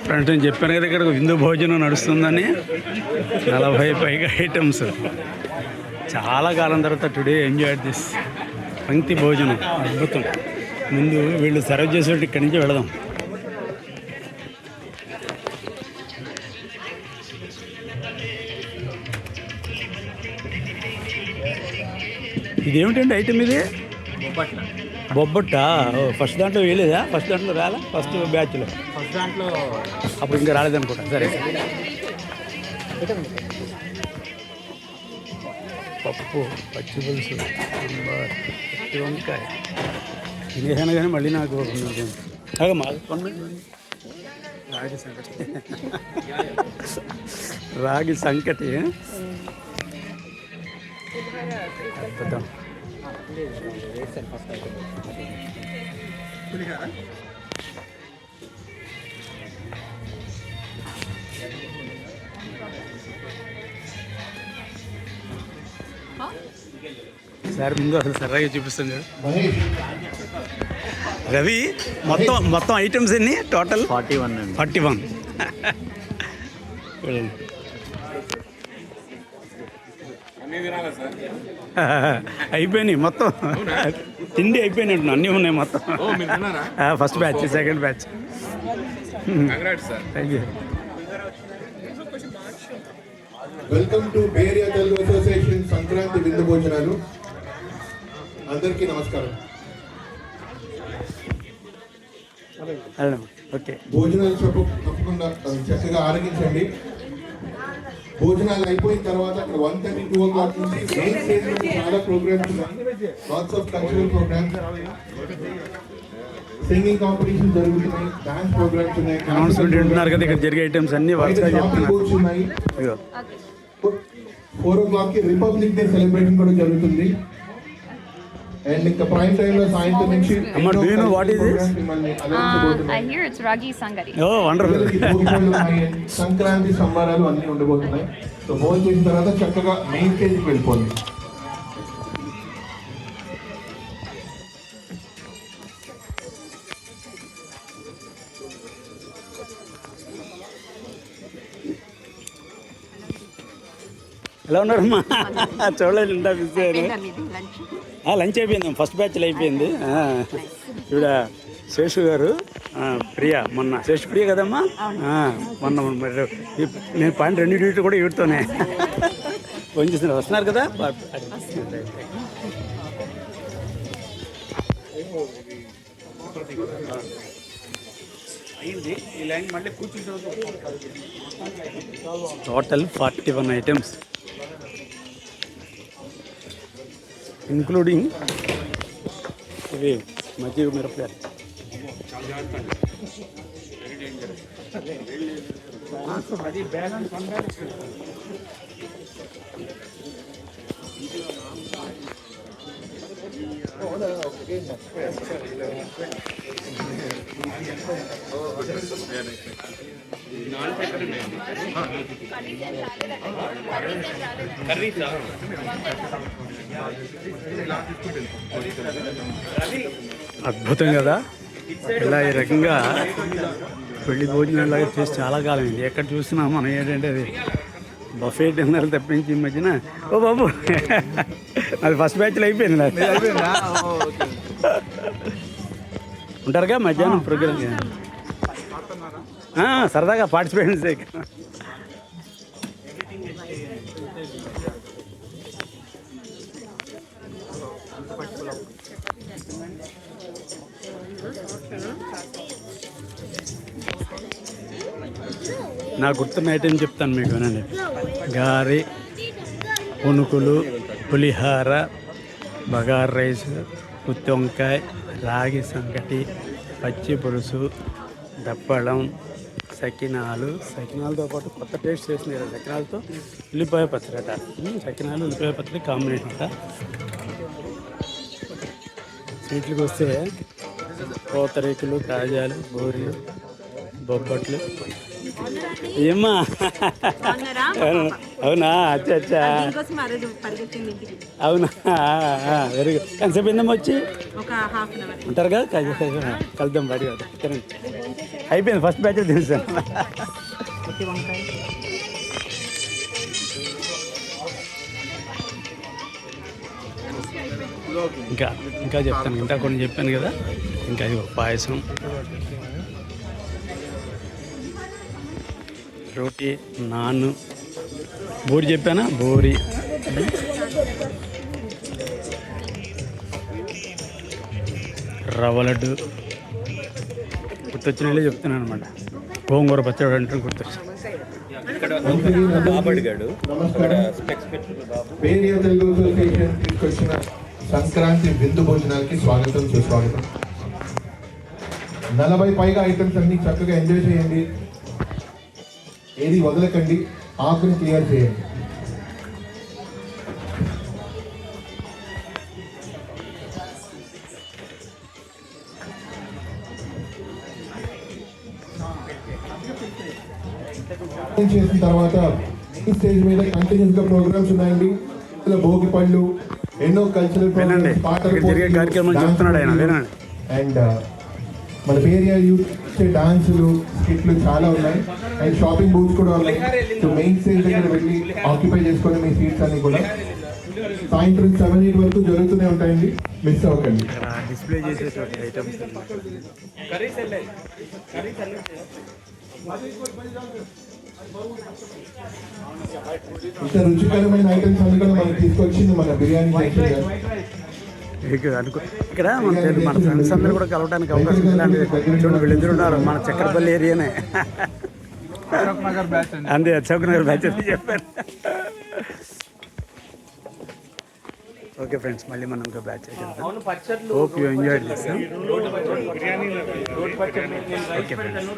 Friends నేను చెప్పాను కదా ఇక్కడ విందు భోజనం నడుస్తుందని 40 పైగా ఐటమ్స్. చాలా కాలం తర్వాత టుడే ఎంజాయ్ దిస్ పంక్తి భోజనం అద్భుతం. ముందు వీళ్ళు సర్వ్ చేసేటట్టు ఇక్కడి నుంచి వెళదాం. ఇదేమిటండి ఐటమ్ ఇది? బొబ్బట్ట. ఫస్ట్ దాంట్లో వేయలేదా? ఫస్ట్ దాంట్లో రాలా? ఫస్ట్ బ్యాచ్లో అప్పుడు ఇంకా రాలేదనుకుంటా. సరే పప్పు, పచ్చి పులుసు, సాంబార్, పచ్చి వంకాయ తినేసాను కానీ మళ్ళీ నాకు రాగి సంకటి. రాగి సంకటి అద్భుతం. సార్ ముందు అసలు సరదాగా చూపిస్తాను కదా రవి. మొత్తం ఐటమ్స్ ఎన్ని టోటల్? 41. అయిపోయినాయి మొత్తం. తిండి అయిపోయినట్టు అన్నీ ఉన్నాయి మొత్తం. First batch, second batch. Thank you. Welcome to Bay Area Telugu Association Sankranti విందు భోజనాలు. అందరికీ నమస్కారం. ఓకే, భోజనాలు తప్పకుండా చక్కగా ఆరగించండి. భోజనాలు అయిపోయిన తర్వాత అక్కడ 1:30, 2 o'clock నుంచి మెయిన్ స్టేజ్ నుంచి చాలా ప్రోగ్రామ్స్ ఉన్నాయి. Lots of cultural programmes, singing competition జరుగుతున్నాయి, డాన్స్ ప్రోగ్రామ్స్ ఉన్నాయి. అనౌన్స్మెంట్ వింటున్నారు కదా, ఇక్కడ జరిగే ఐటమ్స్ అన్ని వరుసగా ఉన్నాయి. 4 o'clock కి రిపబ్లిక్ డే సెలబ్రేషన్ కూడా జరుగుతుంది. అండ్ ఇంకా ప్రైమ్ టైం లో సాయంత్రం నుంచి సంక్రాంతి సంబరాలు అన్ని ఉండబోతున్నాయి. సో భోజనం చేసిన తర్వాత చక్కగా మెయిన్ స్టేజ్కి వెళ్ళిపోండి. ఎలా ఉన్నారమ్మా? చూడలేదు, ఇందా బిజీ అయ్యారు. లంచ్ అయిపోయింది, ఫస్ట్ బ్యాచ్లో అయిపోయింది. ఈవిడ శేషు గారు, ప్రియ, మొన్న శేషు ప్రియ కదమ్మా. మొన్న మరి నేను పాయింట్ 2 డ్యూటీ కూడా ఈవిడతోనే ఫోన్ చేసిన. వస్తున్నారు కదా? టోటల్ 41 ఐటమ్స్ ఇంక్లూడింగ్ ఇవి మజ్జిగ మిరపకాయలు. అద్భుతం కదా? ఇలా ఈ రకంగా పెళ్లి భోజనాలాగా చేసి చాలా కాలం అయింది. ఎక్కడ చూసినా మనం ఏంటంటే అది బఫే డిన్నర్లు తప్పించి ఈ మధ్యన. ఓ బాబు, అది ఫస్ట్ బ్యాచ్లో అయిపోయింది. నాకు ఉంటారుగా మధ్యాహ్నం ప్రోగ్రామ్ సరదాగా పార్టిసిపేషన్. నాకు గుర్తున్న ఐటెం చెప్తాను మీకు, వినండి. గారి, పునుకులు, పులిహార, బగార్ రైస్, గుత్తి వంకాయ, రాగి సంకటి, పచ్చి పులుసు, దప్పడం, సకినాలతో పాటు కొత్త టేస్ట్ చేసినాయి. సకినాలతో ఉల్లిపాయ పచ్చడి అట. సకినాలు ఉల్లిపాయ పచ్చడి కాంబినేషన్ అట. స్వీట్లకు వస్తే పూతరేకులు, కాజాలు, బూరెలు, బొబ్బట్లు, ఏమ్మా అవునా అచ్చా అచ్చా అవునా వెరీ గుడ్ ఎంతసేపు అయిందమ్మా వచ్చి ఉంటారు కదా కలుద్దాం బడి తినండి అయిపోయింది ఫస్ట్ బ్యాచ్ తెలుసాను ఇంకా ఇంకా చెప్తాను ఇంకా కొన్ని చెప్పాను కదా ఇంకా ఇది పాయసం రోటీ నాన్ బూరి చెప్పానా బూరి రవ్వ లడ్డు గుర్తొచ్చినట్లే చెప్తున్నాను అనమాట గోంగూర పచ్చడి అంటే గుర్తొచ్చి వేరియా తెలుగు అసోసియేషన్ తీసుకొచ్చిన సంక్రాంతి విందు భోజనాలకి స్వాగతం సుస్వాగతం 40 పైగా ఐటమ్స్ అన్ని చక్కగా ఎంజాయ్ చేయండి ఏది వదలకండి ఆకుని క్లియర్ చేయండి చేసిన తర్వాత ఈ స్టేజ్ మీద కంటిన్యూస్ గా ప్రోగ్రామ్స్ ఉన్నాయండి భోగి పళ్ళు ఎన్నో కల్చరల్ ప్రోగ్రామ్స్ పాటలు అండ్ మన ఏరియా యూత్ డాన్సులు స్కిట్లు చాలా ఉన్నాయి అండ్ షాపింగ్ బూత్స్ కూడా ఉన్నాయి సో మెయిన్ స్టేజ్ దగ్గర వెళ్ళి ఆక్యుపై చేసుకోండి మీ సీట్స్ అన్ని కూడా సాయంత్రం 7-8 వరకు జరుగుతూనే ఉంటాయండి మిస్ అవ్వకండి డిస్ప్లే చేసేటువంటి ఐటమ్స్ ఇంకా రుచికరమైన ఐటమ్స్ అన్ని కూడా మనకి తీసుకొచ్చింది మన బిర్యానీ అనుకో ఇక్కడ మన ఫ్రెండ్స్ అందరూ కూడా కలవడానికి అవకాశం ఇలాంటిది చూడండి వీళ్ళిద్దరు ఉన్నారు మన చక్రపల్లి ఏరియానే అంతే అశోక్ నగర్ బ్యాచ్ అని చెప్పారు ఓకే ఫ్రెండ్స్ మళ్ళీ మనం ఇంకా batch hope you enjoy this okay friends